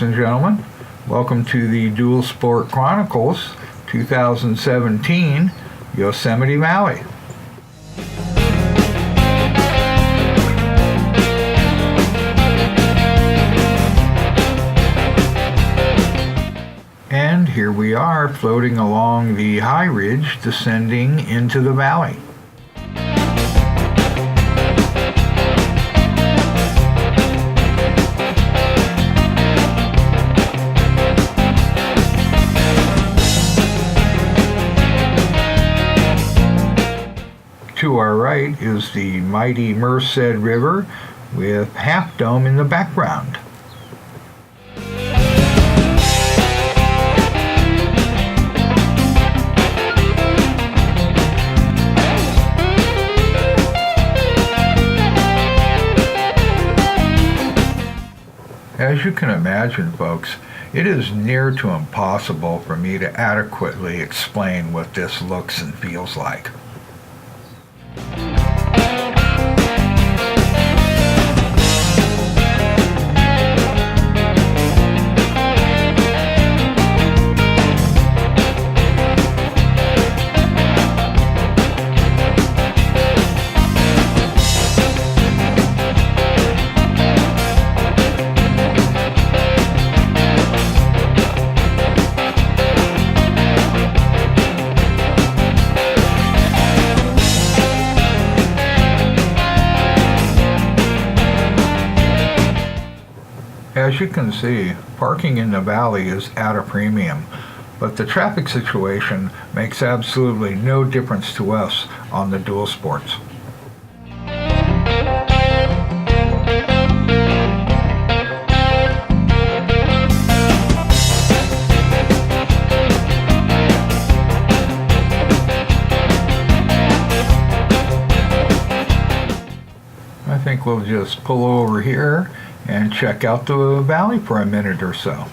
ladies and gentlemen. Welcome to the Dual Sport Chronicles 2017 Yosemite Valley. And here we are floating along the high ridge descending into the valley. To our right is the mighty Merced River with Half Dome in the background. As you can imagine, folks, it is near to impossible for me to adequately explain what this looks and feels like. As you can see, parking in the valley is at a premium, but the traffic situation makes absolutely no difference to us on the dual sports. I think we'll just pull over here and check out the valley for a minute or so.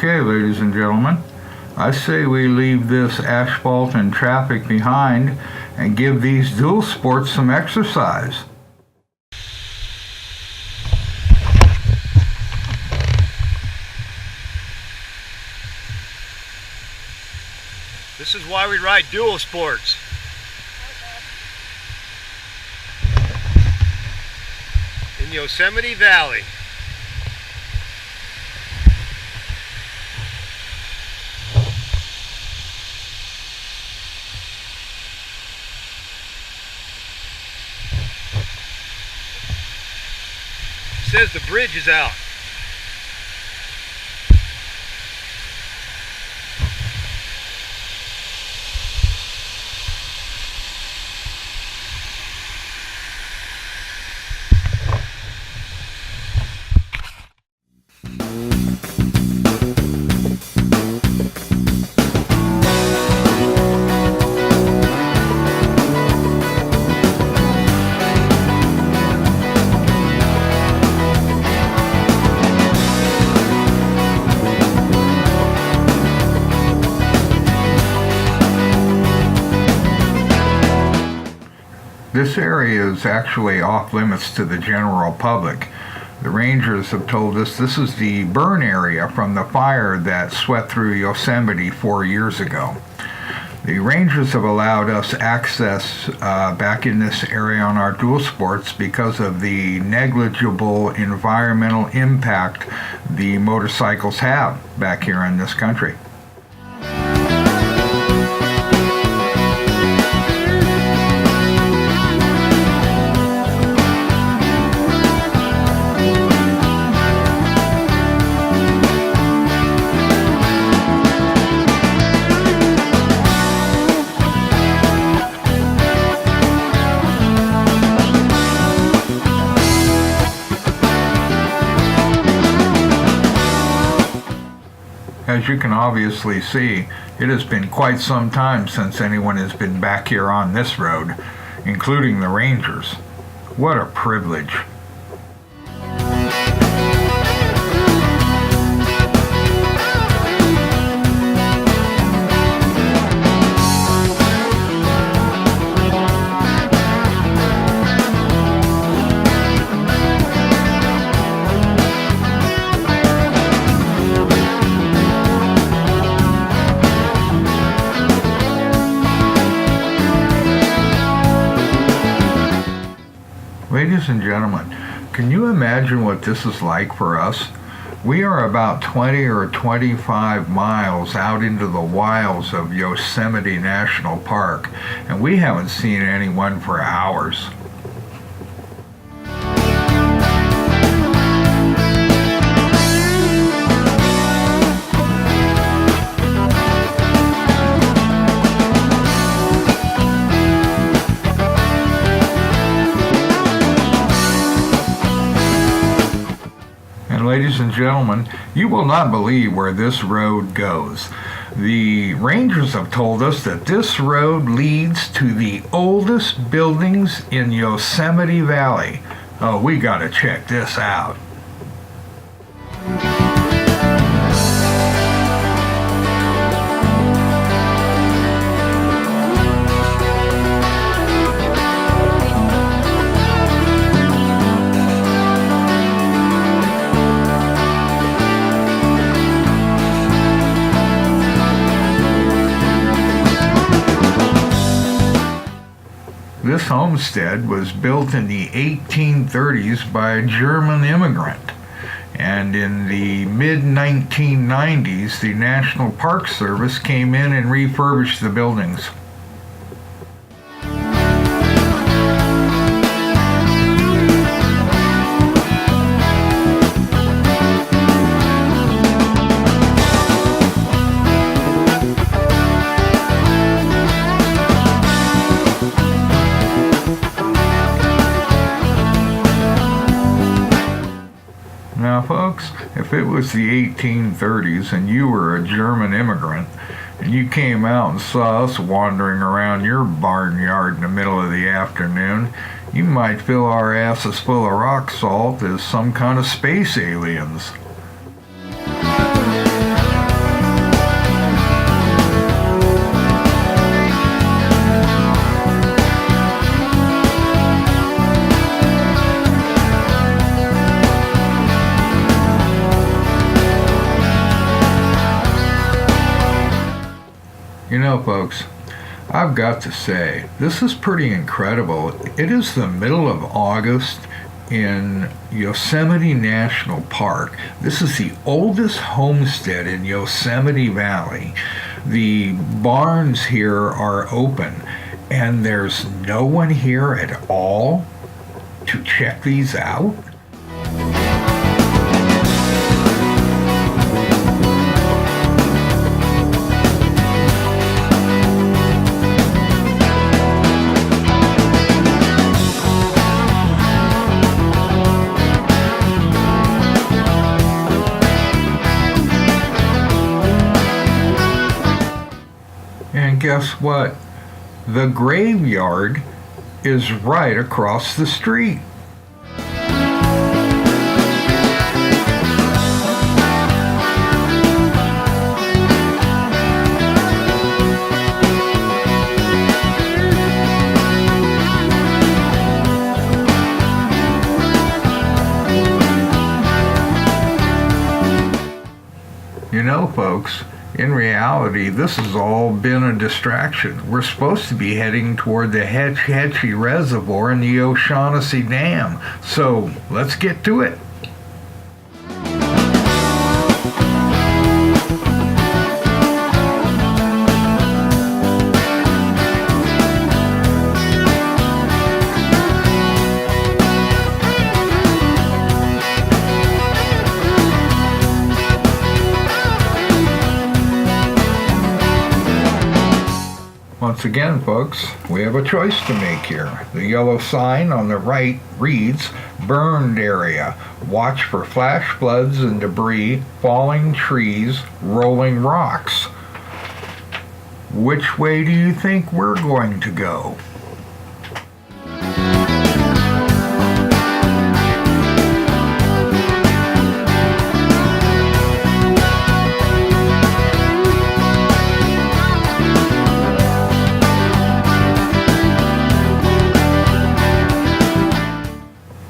Okay, ladies and gentlemen, I say we leave this asphalt and traffic behind and give these dual sports some exercise. This is why we ride dual sports. In Yosemite Valley. Says the bridge is out. This area is actually off limits to the general public, The rangers have told us this is the burn area from the fire that swept through Yosemite 4 years ago. The rangers have allowed us access back in this area on our dual sports because of the negligible environmental impact the motorcycles have back here in this country. As you can obviously see, it has been quite some time since anyone has been back here on this road, including the rangers. What a privilege. Ladies and gentlemen, can you imagine what this is like for us? We are about 20 or 25 miles out into the wilds of Yosemite National Park, and we haven't seen anyone for hours. Ladies and gentlemen, you will not believe where this road goes. The rangers have told us that this road leads to the oldest buildings in Yosemite Valley. Oh, we gotta check this out. This homestead was built in the 1830s by a German immigrant, and in the mid-1990s the National Park Service came in and refurbished the buildings. Now folks, if it was the 1830s and you were a German immigrant and you came out and saw us wandering around your barnyard in the middle of the afternoon, you might fill our asses full of rock salt as some kind of space aliens. You know, folks, I've got to say, this is pretty incredible. It is the middle of August in Yosemite National Park. This is the oldest homestead in Yosemite Valley. The barns here are open, and there's no one here at all to check these out. And guess what? The graveyard is right across the street. No, folks. In reality, this has all been a distraction. We're supposed to be heading toward the Hetch Hetchy Reservoir and the Yosemite Dam. So let's get to it. Once again, folks, we have a choice to make here. The yellow sign on the right reads, Burned Area. Watch for flash floods and debris, falling trees, rolling rocks. Which way do you think we're going to go?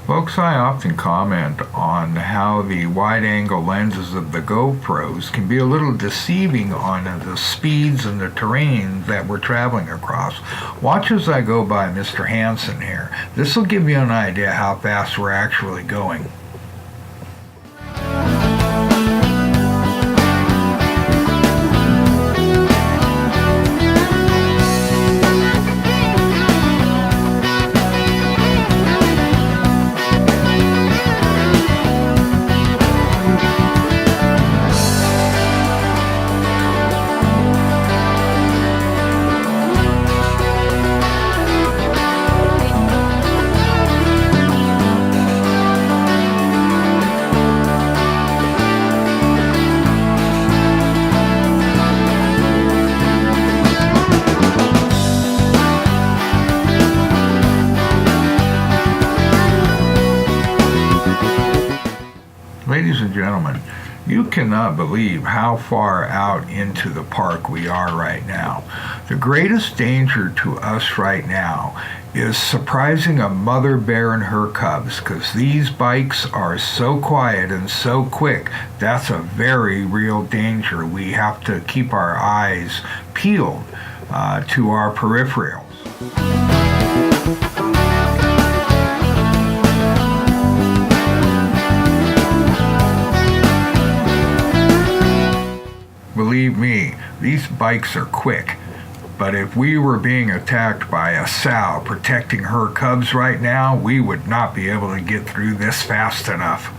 Folks, I often comment on how the wide-angle lenses of the GoPros can be a little deceiving on the speeds and the terrain that we're traveling across. Watch as I go by Mr. Hansen here. This will give you an idea how fast we're actually going. Ladies and gentlemen, you cannot believe how far out into the park we are right now. The greatest danger to us right now is surprising a mother bear and her cubs, because these bikes are so quiet and so quick. That's a very real danger. We have to keep our eyes peeled to our peripherals. Believe me, these bikes are quick, but if we were being attacked by a sow protecting her cubs right now, we would not be able to get through this fast enough.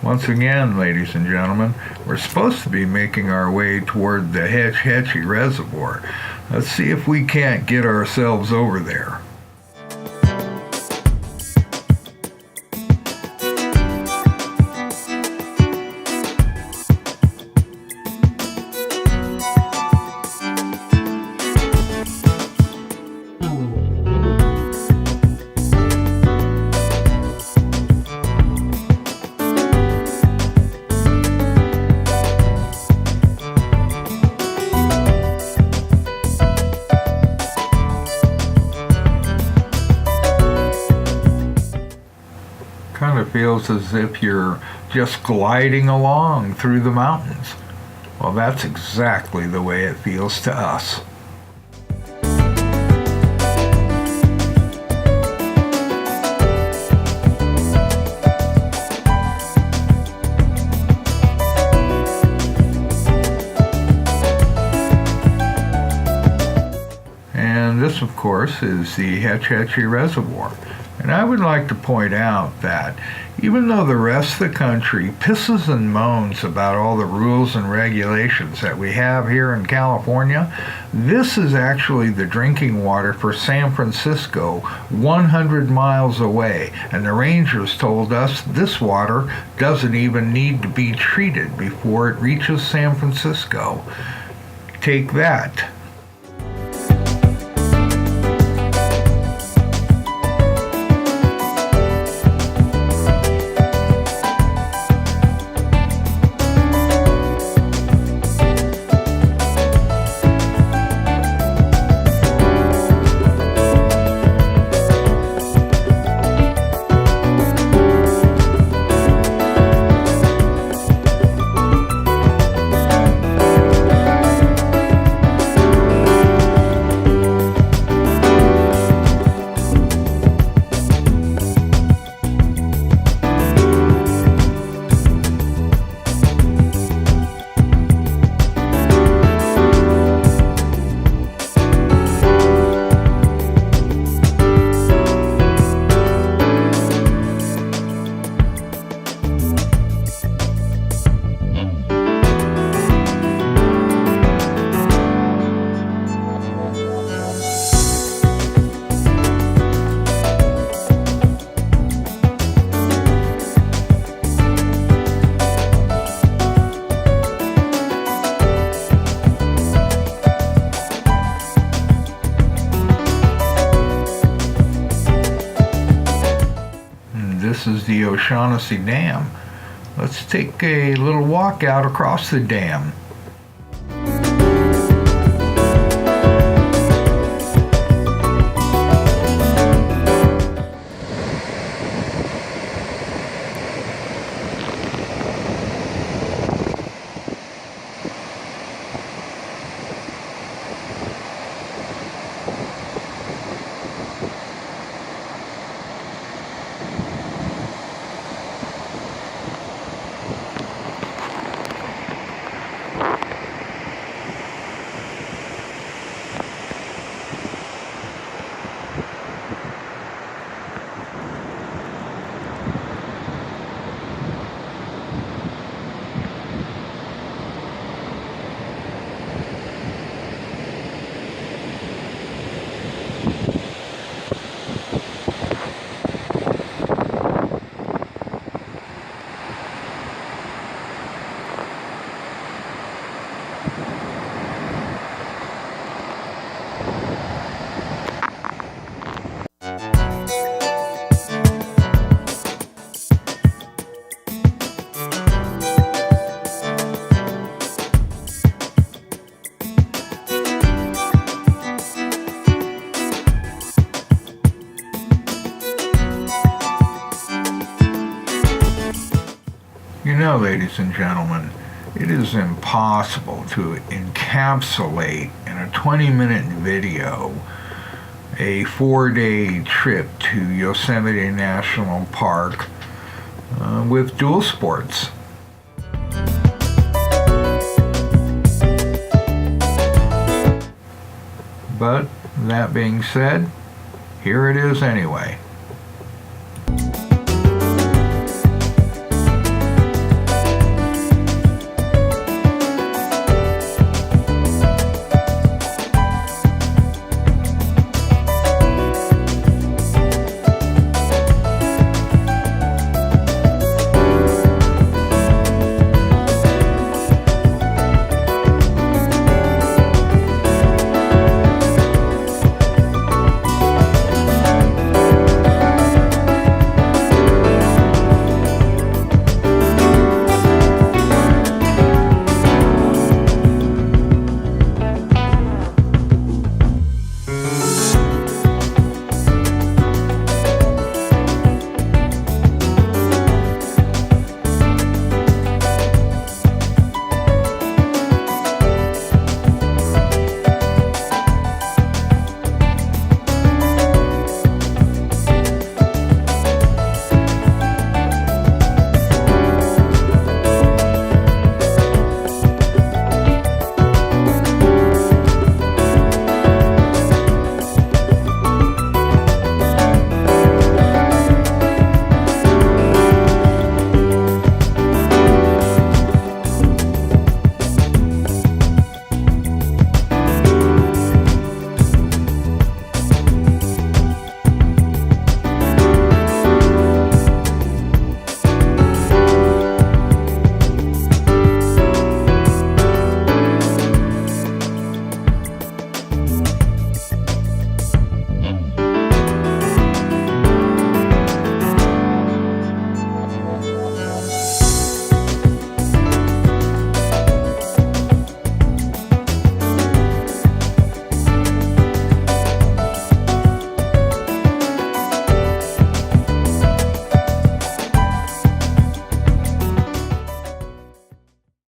Once again, ladies and gentlemen, we're supposed to be making our way toward the Hetch Hetchy Reservoir. Let's see if we can't get ourselves over there. Kind of feels as if you're just gliding along through the mountains. Well, that's exactly the way it feels to us. And this, of course, is the Hetch Hetchy Reservoir. And I would like to point out that even though the rest of the country pisses and moans about all the rules and regulations that we have here in California, this is actually the drinking water for San Francisco, 100 miles away. And the rangers told us this water doesn't even need to be treated before it reaches San Francisco. Take that. This is the O'Shaughnessy Dam. Let's take a little walk out across the dam. You know, ladies and gentlemen, it is impossible to encapsulate in a 20-minute video a 4-day trip to Yosemite National Park with dual sports. But that being said, here it is anyway.